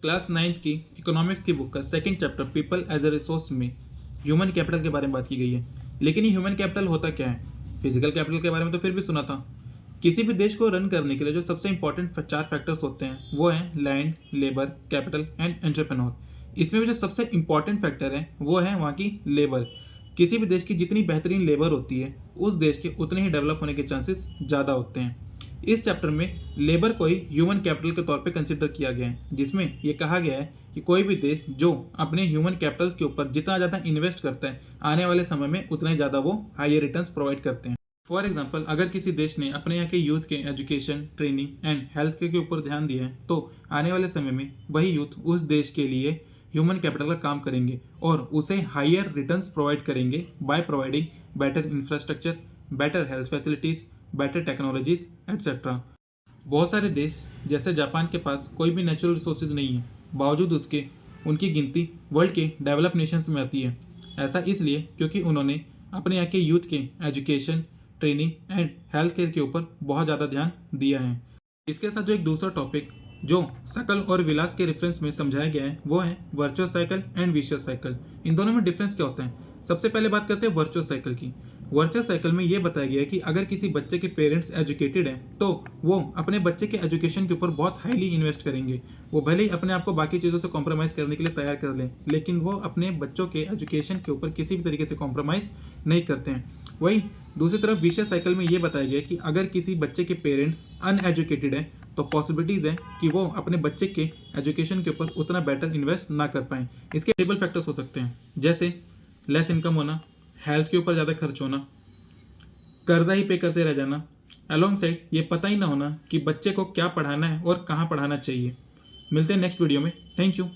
Class 9th की economics की book का second chapter people as a resource में ह्यूमन कैपिटल के बारे में बात की गई है। लेकिन ये ह्यूमन कैपिटल होता क्या है? फिजिकल कैपिटल के बारे में तो फिर भी सुना था। किसी भी देश को रन करने के लिए जो सबसे इंपॉर्टेंट 4 फैक्टर्स होते हैं वो हैं land, labour, capital and entrepreneur. इसमें भी जो सबसे इंपॉर्टेंट फैक्टर है वो है वहाँ की लेबर। किसी भी देश की जितनी बेहतरीन लेबर होती है उस देश के उतने ही डेवलप होने के चांसेस ज़्यादा होते हैं। इस चैप्टर में लेबर को ही ह्यूमन कैपिटल के तौर पे कंसिडर किया गया है, जिसमें ये कहा गया है कि कोई भी देश जो अपने ह्यूमन कैपिटल्स के ऊपर जितना ज़्यादा इन्वेस्ट करता है आने वाले समय में उतने ज़्यादा वो हायर रिटर्न्स प्रोवाइड करते हैं। फॉर एग्जाम्पल, अगर किसी देश ने अपने यहाँ के यूथ के एजुकेशन, ट्रेनिंग एंड हेल्थ के ऊपर ध्यान दिया है तो आने वाले समय में वही यूथ उस देश के लिए ह्यूमन कैपिटल का काम करेंगे और उसे हायर रिटर्न्स प्रोवाइड करेंगे by providing better infrastructure, better health facilities, better technologies etcetera. बहुत सारे देश जैसे जापान के पास कोई भी नेचुरल रिसोर्सेज नहीं है, बावजूद उसके उनकी गिनती वर्ल्ड के डेवलप नेशंस में आती है। ऐसा इसलिए क्योंकि उन्होंने अपने यहाँ के यूथ के education, training and health care के ऊपर बहुत ज़्यादा ध्यान दिया है। इसके साथ जो एक दूसरा टॉपिक जो सकल और विलास के रेफरेंस में समझाया गया है वो है virtuous cycle and vicious cycle. इन दोनों में डिफरेंस क्या होता है? सबसे पहले बात करते हैं वर्चुअस साइकिल की। वर्चुअस साइकिल में ये बताया गया है कि अगर किसी बच्चे के पेरेंट्स एजुकेटेड हैं तो वो अपने बच्चे के एजुकेशन के ऊपर बहुत हाईली इन्वेस्ट करेंगे। वो भले ही अपने आप को बाकी चीज़ों से कॉम्प्रोमाइज़ करने के लिए तैयार कर लें, लेकिन वो अपने बच्चों के एजुकेशन के ऊपर किसी भी तरीके से कॉम्प्रोमाइज़ नहीं करते हैं। वहीं दूसरी तरफ विशियस साइकिल में ये बताया गया कि अगर किसी बच्चे के पेरेंट्स अनएजुकेटेड हैं तो पॉसिबिलिटीज़ है कि वो अपने बच्चे के एजुकेशन के ऊपर उतना बेटर इन्वेस्ट ना कर पाएँ। इसके टेबल फैक्टर्स हो सकते हैं जैसे लेस इनकम होना, हेल्थ के ऊपर ज़्यादा खर्च होना, कर्जा ही पे करते रह जाना, अलोंग साइड ये पता ही ना होना कि बच्चे को क्या पढ़ाना है और कहाँ पढ़ाना चाहिए। मिलते हैं नेक्स्ट वीडियो में। Thank you.